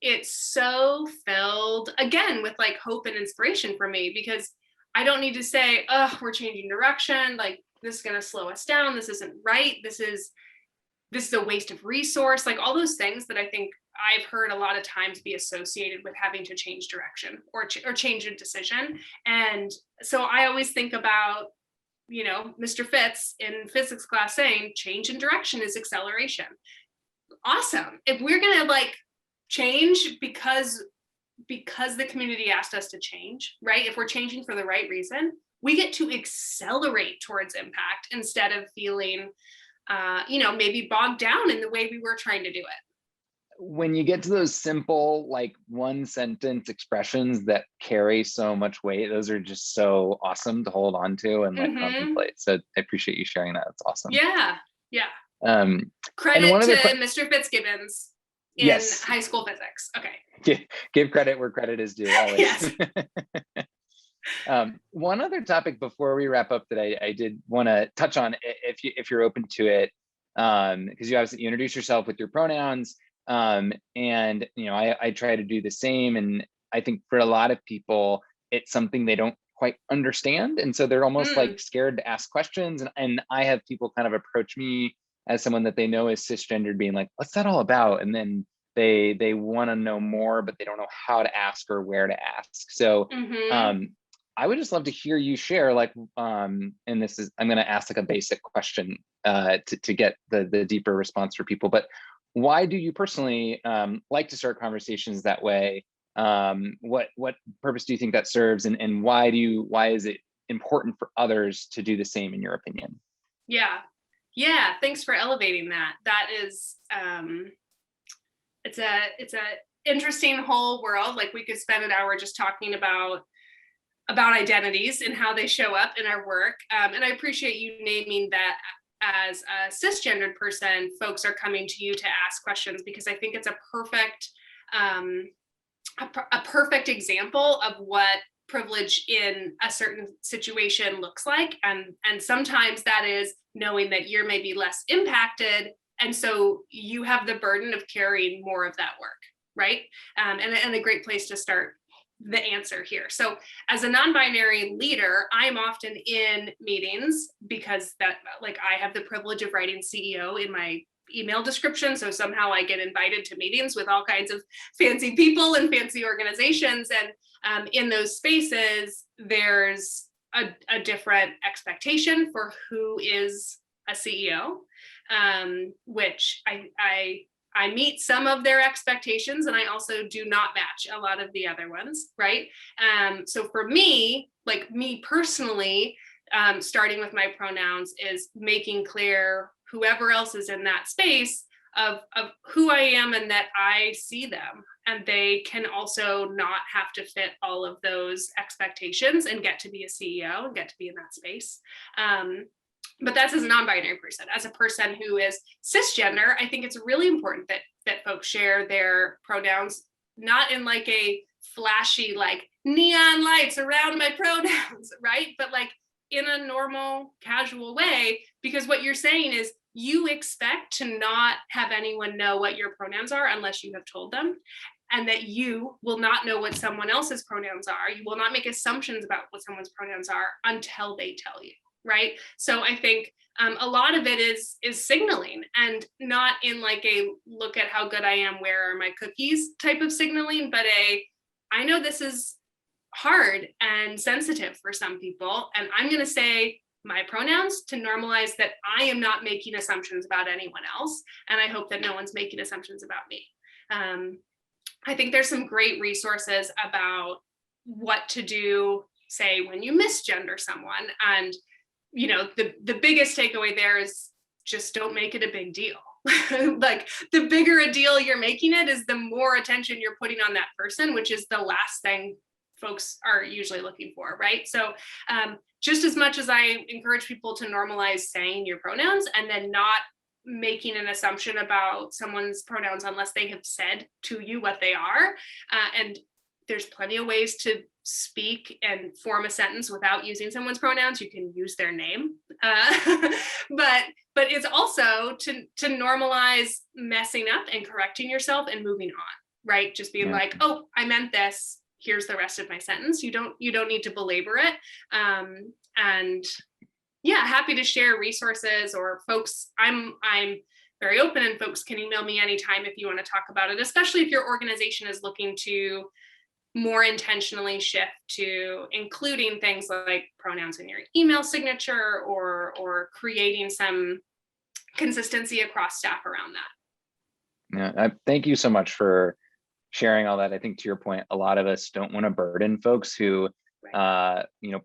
it's so filled again with like hope and inspiration for me, because I don't need to say, oh, we're changing direction, like this is going to slow us down, this isn't right, this is a waste of resource, like all those things that I think I've heard a lot of times be associated with having to change direction or change a decision. And so I always think about, you know, Mr. Fitz in physics class saying change in direction is acceleration. Awesome. If we're going to like change because the community asked us to change, right? If we're changing for the right reason, we get to accelerate towards impact instead of feeling, you know, maybe bogged down in the way we were trying to do it. When you get to those simple, like 1-sentence expressions that carry so much weight, those are just so awesome to hold on to and like contemplate. So I appreciate you sharing that. It's awesome. Yeah. Yeah. Credit to Mr. Fitzgibbons in yes. high school physics. Okay. Give credit where credit is due. Always. Yes. One other topic before we wrap up that I did want to touch on, if you're open to it, because you obviously introduce yourself with your pronouns, and you know I try to do the same, and I think for a lot of people it's something they don't quite understand, and so they're almost like scared to ask questions. And I have people kind of approach me as someone that they know is cisgendered, being like, "What's that all about?" And then they want to know more, but they don't know how to ask or where to ask. So I would just love to hear you share, like, and this is, I'm going to ask like a basic question to get the deeper response for people, but why do you personally like to start conversations that way? What purpose do you think that serves, and why is it important for others to do the same, in your opinion? Yeah, thanks for elevating that. That is, it's a interesting whole world. Like, we could spend an hour just talking about identities and how they show up in our work. And I appreciate you naming that as a cisgendered person, folks are coming to you to ask questions, because I think it's a perfect example of what privilege in a certain situation looks like. And sometimes that is knowing that you're maybe less impacted, and so you have the burden of carrying more of that work, right? And a great place to start the answer here. So as a non-binary leader, I'm often in meetings because that, like, I have the privilege of writing CEO in my email description. So somehow I get invited to meetings with all kinds of fancy people and fancy organizations. And in those spaces, there's a different expectation for who is a CEO, which I meet some of their expectations, and I also do not match a lot of the other ones, right? So for me, like me personally, starting with my pronouns is making clear whoever else is in that space of who I am and that I see them. And they can also not have to fit all of those expectations and get to be a CEO and get to be in that space. But that's as a non-binary person. As a person who is cisgender, I think it's really important that folks share their pronouns, not in like a flashy, like neon lights around my pronouns, right? But like in a normal, casual way, because what you're saying is you expect to not have anyone know what your pronouns are unless you have told them. and that you will not know what someone else's pronouns are. You will not make assumptions about what someone's pronouns are until they tell you, right? So I think a lot of it is signaling, and not in like a look at how good I am, where are my cookies type of signaling, but I know this is hard and sensitive for some people, and I'm going to say my pronouns to normalize that I am not making assumptions about anyone else, and I hope that no one's making assumptions about me. I think there's some great resources about what to do, say, when you misgender someone. And, you know, the biggest takeaway there is just don't make it a big deal. Like, the bigger a deal you're making it is, the more attention you're putting on that person, which is the last thing folks are usually looking for, right? So just as much as I encourage people to normalize saying your pronouns and then not making an assumption about someone's pronouns unless they have said to you what they are. And there's plenty of ways to speak and form a sentence without using someone's pronouns. You can use their name. But it's also to normalize messing up and correcting yourself and moving on, right? Just being like, oh, I meant this. Here's the rest of my sentence. You don't need to belabor it. And yeah, happy to share resources, or folks, I'm very open, and folks can email me anytime if you want to talk about it, especially if your organization is looking to more intentionally shift to including things like pronouns in your email signature, or creating some consistency across staff around that. Yeah, thank you so much for sharing all that. I think, to your point, a lot of us don't want to burden folks who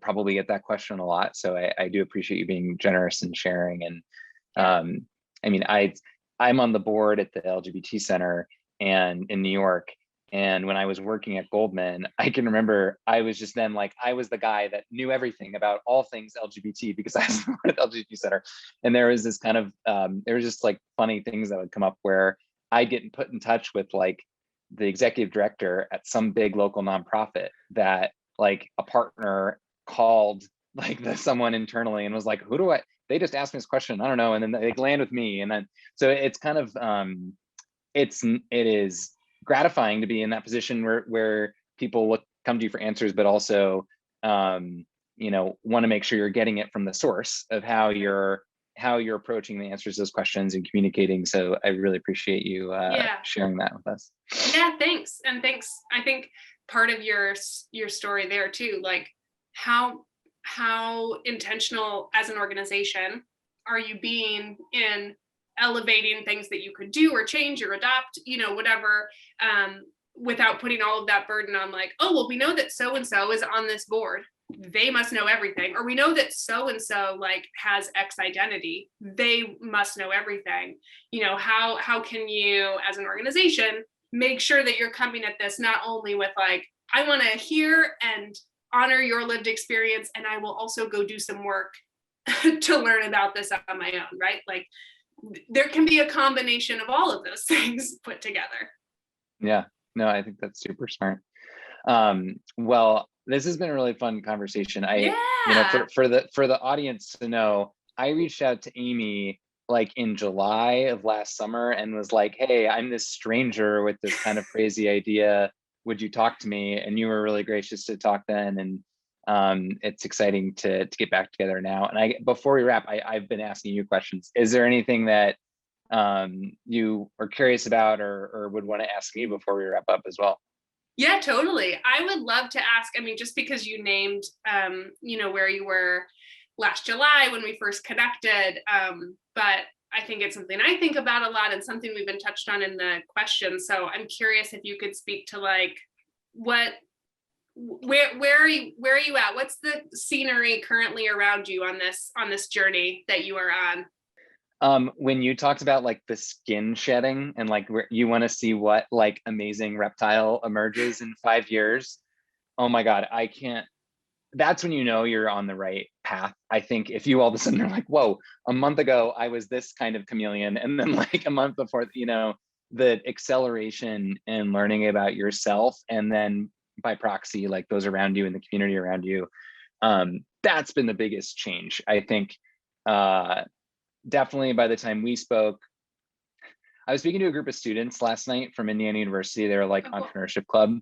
probably get that question a lot. So I do appreciate you being generous and sharing. And I mean, I'm on the board at the LGBT Center and in New York. And when I was working at Goldman, I can remember I was just then like, I was the guy that knew everything about all things LGBT because I was at the LGBT Center. And there was this kind of, there was just like funny things that would come up where I'd get put in touch with like the executive director at some big local nonprofit that like a partner called like someone internally and was like, they just asked me this question, I don't know. And then they land with me. And then, so it's kind of, it is gratifying to be in that position where people come to you for answers, but also, want to make sure you're getting it from the source of how you're approaching the answers to those questions and communicating. So I really appreciate you sharing that with us. Yeah, thanks. And thanks. I think part of your story there too, like how intentional as an organization are you being in elevating things that you could do or change or adopt, whatever, without putting all of that burden on like, oh, well, we know that so-and-so is on this board, they must know everything. Or we know that so-and-so like has X identity, they must know everything. How can you as an organization make sure that you're coming at this not only with like, I want to hear and honor your lived experience, and I will also go do some work to learn about this on my own, right? Like there can be a combination of all of those things put together. Yeah, no, I think that's super smart. Well, this has been a really fun conversation. For the audience to know, I reached out to Amy like in July of last summer and was like, hey, I'm this stranger with this kind of crazy idea. Would you talk to me? And you were really gracious to talk then. And it's exciting to get back together now. And before we wrap, I've been asking you questions. Is there anything that you are curious about or would want to ask me before we wrap up as well? Yeah, totally. I would love to ask, just because you named, where you were last July when we first connected, but I think it's something I think about a lot and something we've been touched on in the question. So I'm curious if you could speak to like, where are you at? What's the scenery currently around you on this journey that you are on? When you talked about like the skin shedding and like where you want to see what like amazing reptile emerges in 5 years, oh my God, I can't. That's when you're on the right path. I think if you all of a sudden are like, whoa, a month ago I was this kind of chameleon, and then like a month before, the acceleration in learning about yourself, and then by proxy, like those around you and the community around you, that's been the biggest change. I think definitely by the time we spoke, I was speaking to a group of students last night from Indiana University. They were like Oh, cool. entrepreneurship club.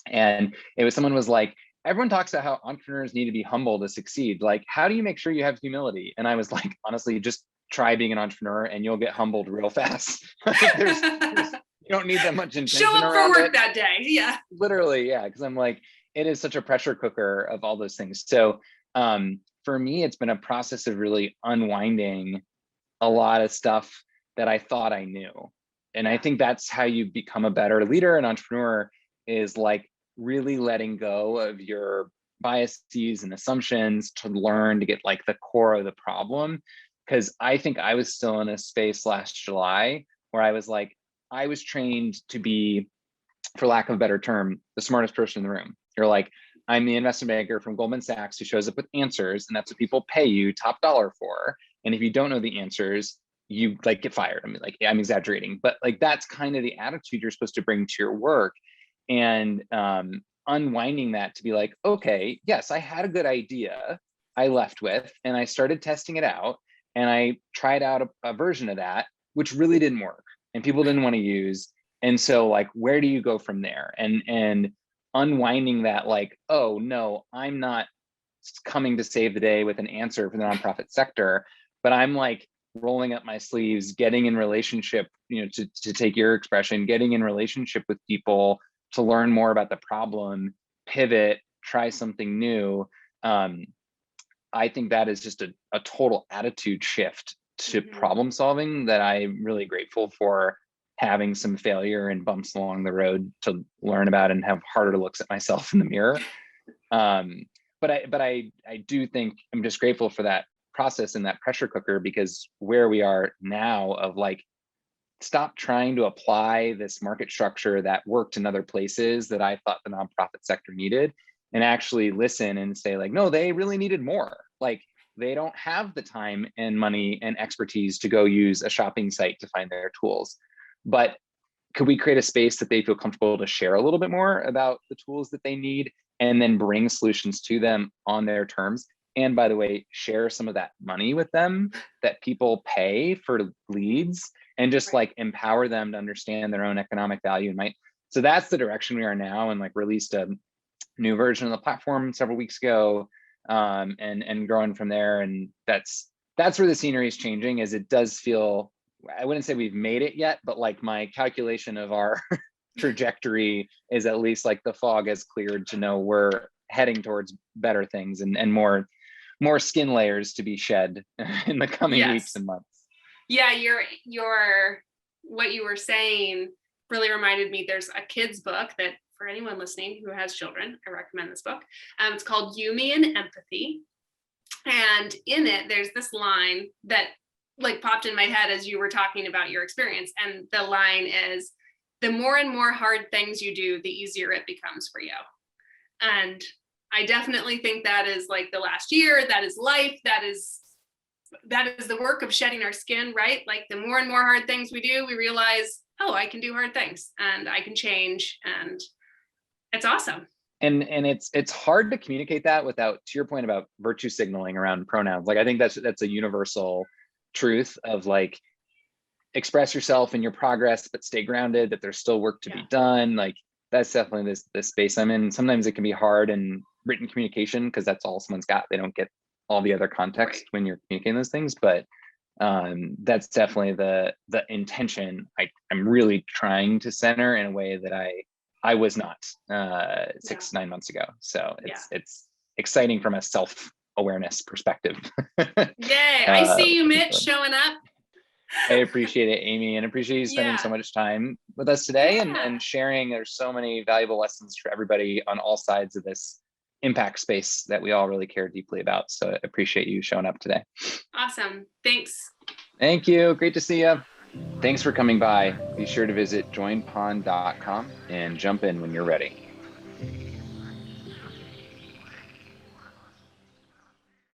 And it was, someone was like, everyone talks about how entrepreneurs need to be humble to succeed. Like, how do you make sure you have humility? And I was like, honestly, just try being an entrepreneur and you'll get humbled real fast. Like, you don't need that much intention Show up for around work it. that day. Yeah. Literally, yeah. Because I'm like, it is such a pressure cooker of all those things. So for me, it's been a process of really unwinding a lot of stuff that I thought I knew. And I think that's how you become a better leader and entrepreneur, is like really letting go of your biases and assumptions to learn to get like the core of the problem. Because I think I was still in a space last July where I was like, I was trained to be, for lack of a better term, the smartest person in the room. You're like, I'm the investment banker from Goldman Sachs who shows up with answers, and that's what people pay you top dollar for. And if you don't know the answers, you like get fired. I mean, like, I'm exaggerating, but like that's kind of the attitude you're supposed to bring to your work. And unwinding that to be like, okay, yes, I had a good idea I left with, and I started testing it out, and I tried out a version of that, which really didn't work, and people didn't want to use. And so like, where do you go from there? And unwinding that, like, oh no, I'm not coming to save the day with an answer for the nonprofit sector, but I'm like rolling up my sleeves, getting in relationship, to take your expression, getting in relationship with people to learn more about the problem, pivot, try something new. I think that is just a total attitude shift to problem solving that I'm really grateful for, having some failure and bumps along the road to learn about and have harder looks at myself in the mirror. But I do think I'm just grateful for that process and that pressure cooker, because where we are now of like, stop trying to apply this market structure that worked in other places that I thought the nonprofit sector needed, and actually listen and say like, no, they really needed more. Like, they don't have the time and money and expertise to go use a shopping site to find their tools. But could we create a space that they feel comfortable to share a little bit more about the tools that they need, and then bring solutions to them on their terms? And by the way, share some of that money with them that people pay for leads, and just like empower them to understand their own economic value and might. So that's the direction we are now, and like released a new version of the platform several weeks ago, and growing from there. And that's where the scenery is changing, is it does feel, I wouldn't say we've made it yet, but like my calculation of our trajectory is at least like the fog has cleared to know we're heading towards better things, and more skin layers to be shed in the coming weeks and months. Yeah, your what you were saying really reminded me. There's a kid's book that, for anyone listening who has children, I recommend this book. It's called You, Me, and Empathy. And in it, there's this line that like popped in my head as you were talking about your experience. And the line is, the more and more hard things you do, the easier it becomes for you. And I definitely think that is like the last year, that is life, that is the work of shedding our skin, right? Like, the more and more hard things we do, we realize, oh, I can do hard things and I can change, and it's awesome. And it's hard to communicate that without, to your point about virtue signaling around pronouns. Like, I think that's a universal truth of like, express yourself in your progress, but stay grounded, that there's still work to be done. Like, that's definitely this space I'm in. Sometimes it can be hard in written communication because that's all someone's got. They don't get all the other context when you're communicating those things. But that's definitely the intention I'm really trying to center in a way that I was not 6-9 months ago. So it's exciting from a self-awareness perspective. Yay, I see you, Mitch, showing up. I appreciate it, Amy, and appreciate you spending so much time with us today and sharing. There's so many valuable lessons for everybody on all sides of this impact space that we all really care deeply about. So I appreciate you showing up today. Awesome. Thanks. Thank you. Great to see you. Thanks for coming by. Be sure to visit joinpond.com and jump in when you're ready.